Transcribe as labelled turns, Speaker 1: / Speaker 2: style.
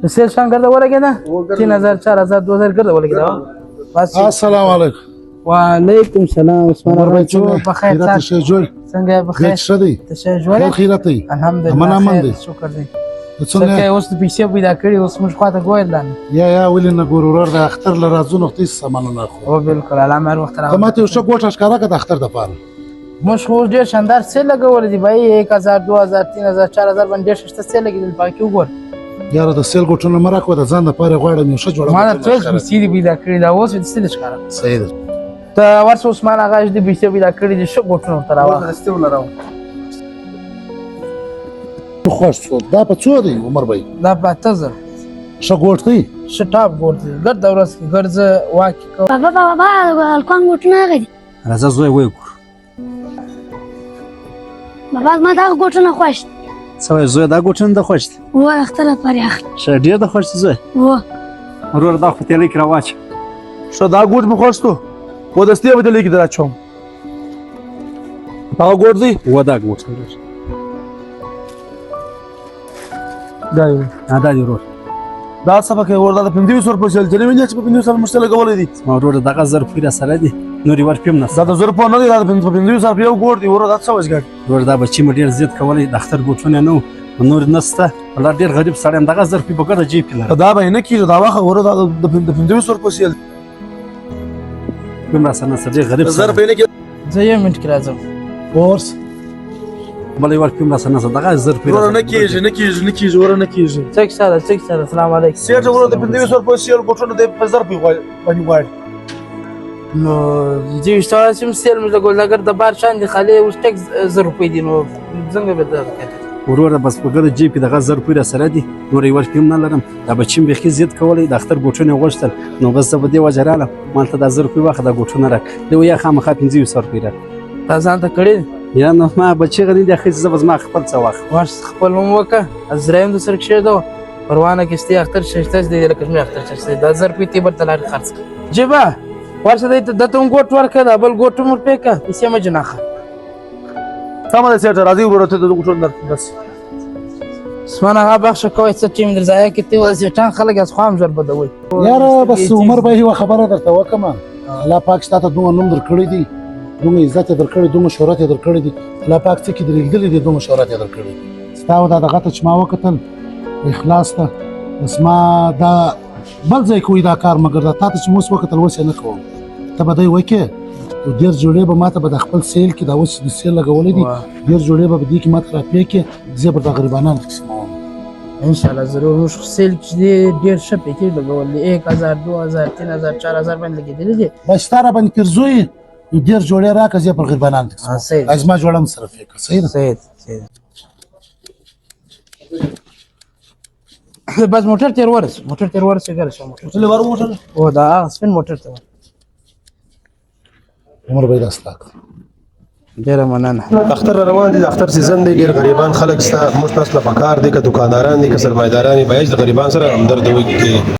Speaker 1: سیل شان ګرځه ولګېده 3000 4000 2000 ګرځه ولګېده بس.
Speaker 2: السلام علیکم.
Speaker 1: وعلیکم السلام عثمان
Speaker 2: عمر
Speaker 1: څو په خیر
Speaker 2: خیرات شه جوړ
Speaker 1: څنګه په خیر
Speaker 2: ښه دی
Speaker 1: ته شه جوړ
Speaker 2: خیرات دی
Speaker 1: الحمدلله
Speaker 2: امن دی
Speaker 1: شکر دی
Speaker 2: څنګه
Speaker 1: څنګه اوس د پیسې پیدا کړی اوس موږ خواته ګویل دان
Speaker 2: یا ولې نه ګور ورور د اختر لرازو نو تیس سامان نه خو
Speaker 1: او بالکل علامه وخت را
Speaker 2: ته ماته شو ګوټه ښکارا کړه د اختر د پاره
Speaker 1: موږ خو ډیر شاندار سیل لګول دي بھائی 1000 2000 3000 4000 باندې شته سیل لګیدل پاکي وګور
Speaker 2: یاره د سیل ګوټونه مراکو د ځان لپاره غواړم یو ښه جوړه
Speaker 1: ما ته پیسې پیدا کړی دا اوس د سیل ښکارا
Speaker 2: صحیح ده
Speaker 1: ته ورس عثمان آغا دې پیسې پیدا کړی دي شو ګوټونه تر راو
Speaker 3: رسته ولراو
Speaker 2: خوښ شو دا په څو دی عمر بھائی
Speaker 1: دا په تزر
Speaker 2: ښه ګوټ دی
Speaker 1: شټاپ ګور دي ګر د ورځ کې ګرځه واکي کو
Speaker 4: بابا الکوان ګوټونه غدي
Speaker 5: راځه زوی وګور
Speaker 4: بابا ما دا ګوټونه خوښ
Speaker 5: سوي زوی دا ګوټن د خوښ
Speaker 4: و اختر پرې اخلي
Speaker 5: شه ډیر د خوښ زوی
Speaker 4: و
Speaker 5: ورور دا خو تلې کرا واچ
Speaker 3: شو دا ګوټ مې خوښتو و دستي به دلې کې دراچوم دا ګوټ دی
Speaker 5: و دا ګوټ
Speaker 3: دا یو
Speaker 5: دا دی ورور
Speaker 3: دا سبق وردا د 500 روپۍ چل جنې ویني چې په 500 مشتله کولې دي
Speaker 5: ورور دغه زر پیرا سره دی نوري ور پم نه
Speaker 3: دا د زر په نه دی دا 500 روپۍ یو ګوټ دی وردا څه وځګړ
Speaker 5: ورور دا بچی مډیر زیات کولای د اختر ګوټونه نو نور نسته الله ډیر غریب سړی دغه زر په بګړه جیب کې
Speaker 3: دا به نه کیږي دا واخه وردا د 500 روپۍ چل
Speaker 5: کوم راسنه سړي غریب
Speaker 3: زر په نه کې
Speaker 1: زه یې منټ کې راځم
Speaker 2: کورس
Speaker 5: بلې ور کوم راسنه دغه زر پیرا
Speaker 3: وردا نه کیږي وردا نه کیږي
Speaker 1: څنګه سره السلام علیکم
Speaker 3: سیټ وردا د 500 روپۍ چل ګوټونه د 1000 روپۍ باندې غواړي
Speaker 1: نو دې اشتاره سیم سیل موږ د ګولنګر د بار شان دي خالي اوس ټیک 1000 روپۍ دي نو څنګه به دا
Speaker 5: ورور بس په ګر جیب کې دغه زر پیرا سره دی نور ور کوم نه لرم دا بچیم به خي زیات کولای د اختر ګوټونه غوښتل نو بس په دې وجراله مالته د زر روپۍ واخه د ګوټونه راک دی یا خامخا 500 روپۍ
Speaker 1: تا ځان ته کړی
Speaker 5: یا نو ما بچی غنی د خې زبز ما خپل څه واخ
Speaker 1: ورس خپل مو وکه ازرایم د سر کې دو پروانه کې استي اختر ششته دې لکه مې اختر ششته دا زر روپۍ تی برته لار خرڅ جبا ورسه دې د تم ګوټ ورکه دا بل ګوټ مر پېکا اسې ما جناخه
Speaker 3: سم ده سیټ راځي ورته د ګوټونه بس
Speaker 1: اسمان هغه بخښه کوي څه ټیم درځای کې ته وځټان خلک از خام زر بدوي
Speaker 2: یاره بس عمر بھائی یو خبره درته وکم الله پاک ستاسو دوه نوم درکړی دی دوه عزت درکړی دوه شهرت درکړی دی الله پاک څخه کې درېدل دي دوه شهرت درکړی ستاسو دا دغه ته چې ما وکتل اخلاص ته اسما دا بل ځای کوي دا کار مګر دا تاسو چې موږ وکتل وسه نه کوم ته به دوی وکه ډیر جوړې به ماته به د خپل سیل کې دا اوس د سیل لګولې دي ډیر جوړې به دې کې ماته را پې کې زه به د غریبانو قسمه
Speaker 1: ان شاء الله ضرور موږ سیل چې ډیر ښه پېکې لګولې 1000 2000 3000 4000 باندې لګېدلې دي
Speaker 2: بس تاره باندې کرزوي ډیر جوړې راکه زه پر غریبانو قسمه
Speaker 1: صحیح
Speaker 2: ازما جوړم صرف یک صحیح
Speaker 1: صحیح بس موټر تیر ورس ګرځه موټر
Speaker 3: څه لور موټر
Speaker 1: او دا سپین موټر ته
Speaker 2: عمر بھائی راستاک
Speaker 1: ډیره مننه
Speaker 6: اختر روان دي د اختر سیزن دی ډیر غریبان خلک ستا مستاسله پکار دي که دکانداران دي که سرمایداران دي باید د غریبان سره همدردي وکړي